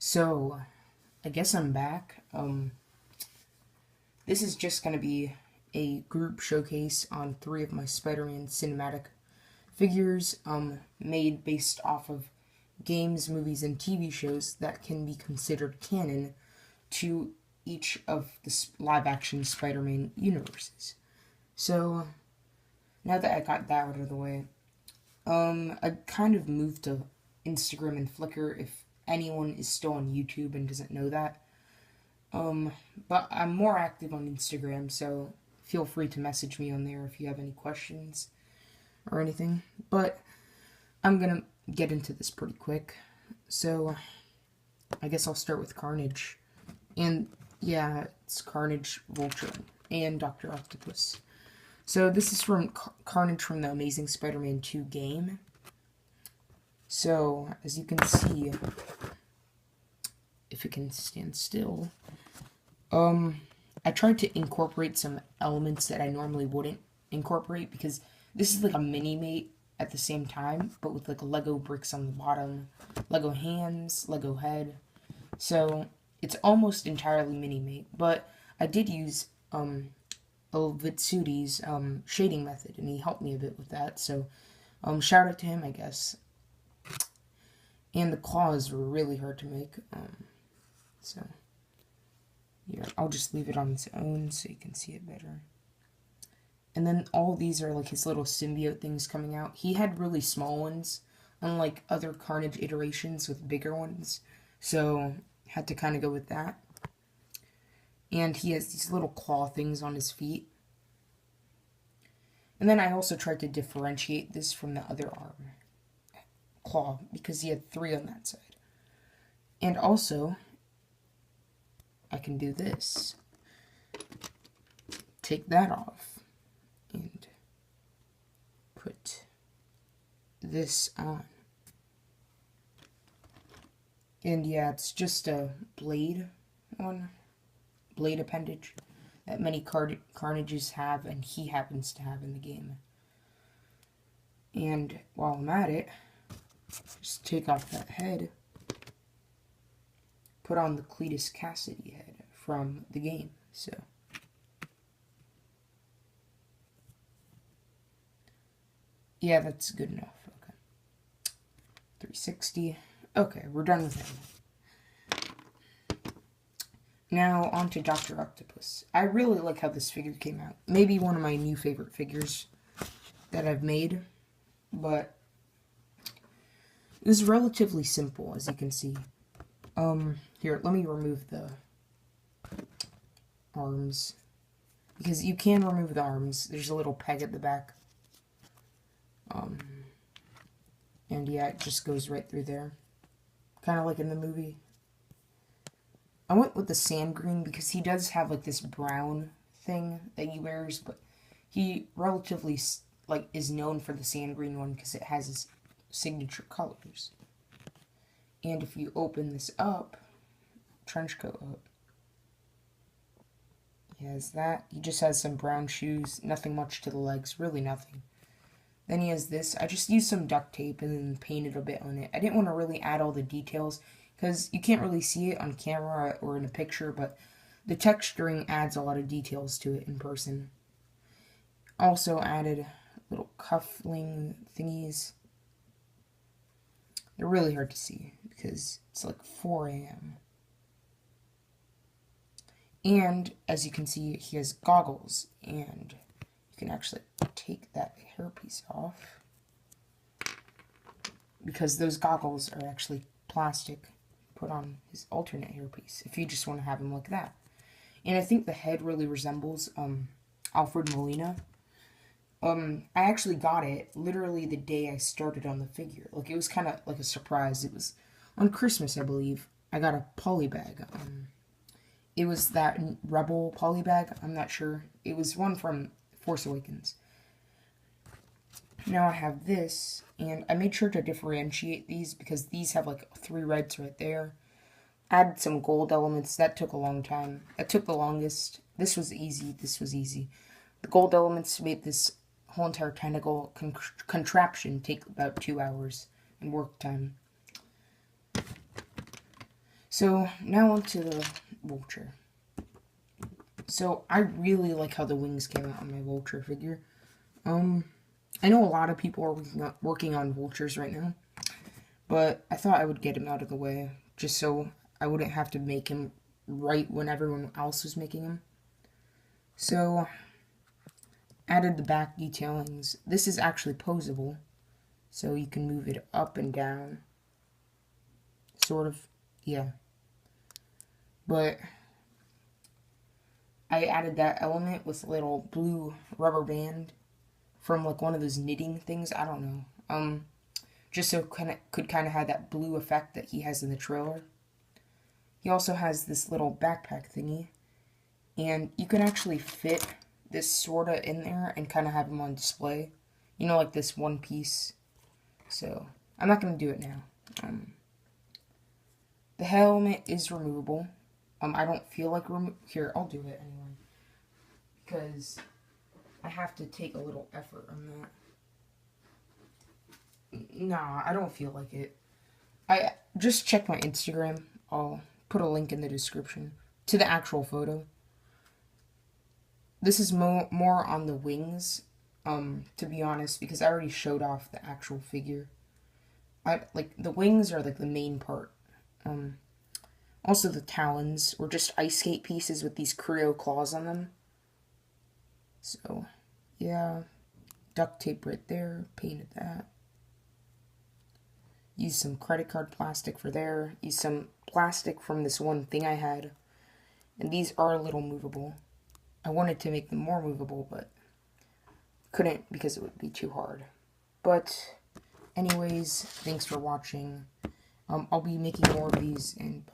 So, I guess I'm back. This is just going to be a group showcase on 3 of my Spider-Man cinematic figures, made based off of games, movies, and TV shows that can be considered canon to each of the live-action Spider-Man universes. So, now that I got that out of the way, I kind of moved to Instagram and Flickr if anyone is still on YouTube and doesn't know that. Um, but I'm more active on Instagram, so feel free to message me on there if you have any questions or anything. But I'm gonna get into this pretty quick. So, I guess I'll start with Carnage. And yeah, it's Carnage, Vulture, and Dr. Octopus. So, this is from Carnage from the Amazing Spider-Man 2 game. So, as you can see, if it can stand still, I tried to incorporate some elements that I normally wouldn't incorporate because this is like a mini-mate at the same time, but with like Lego bricks on the bottom, Lego hands, Lego head. So it's almost entirely mini-mate, but I did use Vitsuti's shading method, and he helped me a bit with that. So shout out to him, I guess. And the claws were really hard to make. So here, I'll just leave it on its own so you can see it better. And then all these are like his little symbiote things coming out. He had really small ones, unlike other Carnage iterations with bigger ones. So had to kind of go with that. And he has these little claw things on his feet. And then I also tried to differentiate this from the other arm claw because he had 3 on that side. And also, I can do this. Take that off and put this on. And yeah, it's just a blade appendage that many Carnages have, and he happens to have in the game. And while I'm at it, just take off that head, put on the Cletus Cassidy head from the game. So yeah, that's good enough. Okay, 360. Okay, we're done with him. Now on to Dr. Octopus. I really like how this figure came out. Maybe one of my new favorite figures that I've made, but it was relatively simple, as you can see. Here, let me remove the arms, because you can remove the arms. There's a little peg at the back. And yeah, it just goes right through there. Kind of like in the movie. I went with the sand green because he does have like this brown thing that he wears, but he relatively like is known for the sand green one because it has his signature colors. And if you open this up, trench coat up, he has that. He just has some brown shoes, nothing much to the legs, really nothing. Then he has this. I just used some duct tape and then painted a bit on it. I didn't want to really add all the details because you can't really see it on camera or in a picture, but the texturing adds a lot of details to it in person. Also added little cuffling thingies. They're really hard to see because it's like 4 a.m. And as you can see, he has goggles, and you can actually take that hairpiece off because those goggles are actually plastic. Put on his alternate hairpiece if you just want to have him like that. And I think the head really resembles Alfred Molina. I actually got it literally the day I started on the figure. Like, it was kind of like a surprise. It was on Christmas, I believe. I got a poly bag. It was that Rebel poly bag. I'm not sure. It was one from Force Awakens. Now I have this, and I made sure to differentiate these because these have like 3 reds right there. Added some gold elements. That took a long time. That took the longest. This was easy. This was easy. The gold elements made this whole entire tentacle contraption take about 2 hours in work time. So, now onto the Vulture. So, I really like how the wings came out on my Vulture figure. I know a lot of people are working on Vultures right now, but I thought I would get him out of the way, just so I wouldn't have to make him right when everyone else was making him. So, added the back detailings. This is actually posable, so you can move it up and down. Sort of, yeah. But I added that element with a little blue rubber band from like one of those knitting things. I don't know. Just so could kind of have that blue effect that he has in the trailer. He also has this little backpack thingy, and you can actually fit this sorta in there and kind of have him on display. You know, like this one piece. So I'm not gonna do it now. The helmet is removable. I don't feel like here. I'll do it anyway because I have to take a little effort on that. Nah, I don't feel like it. I just check my Instagram. I'll put a link in the description to the actual photo. This is more on the wings, to be honest, because I already showed off the actual figure. Like the wings are like the main part. Also the talons were just ice skate pieces with these Creo claws on them. So, yeah, duct tape right there, painted that. Use some credit card plastic for there. Use some plastic from this one thing I had. And these are a little movable. I wanted to make them more movable, but couldn't because it would be too hard. But anyways, thanks for watching. I'll be making more of these, and bye.